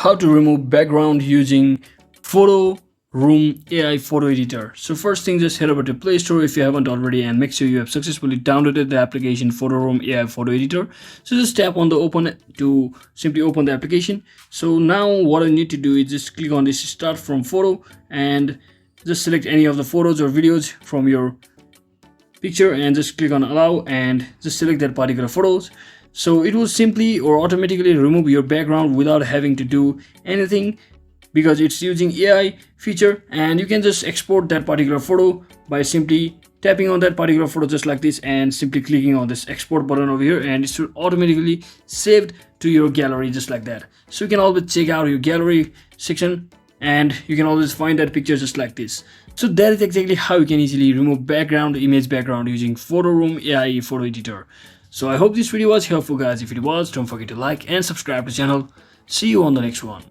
how to remove background using PhotoRoom AI photo editor. So first thing, just head over to Play Store if you haven't already, and make sure you have successfully downloaded the application PhotoRoom AI photo editor. So just tap on the open to simply open the application. So now what I need to do is just click on this start from photo and just select any of the photos or videos from your picture and just click on allow and just select that particular photos. So it will simply or automatically remove your background without having to do anything, because it's using AI feature, and you can just export that particular photo by simply tapping on that particular photo just like this and simply clicking on this export button over here, and it should automatically saved to your gallery just like that. So you can always check out your gallery section and you can always find that picture just like this. So that is exactly how you can easily remove image background using PhotoRoom AI photo editor. So I hope this video was helpful, guys. If it was, don't forget to like and subscribe to the channel. See you on the next one.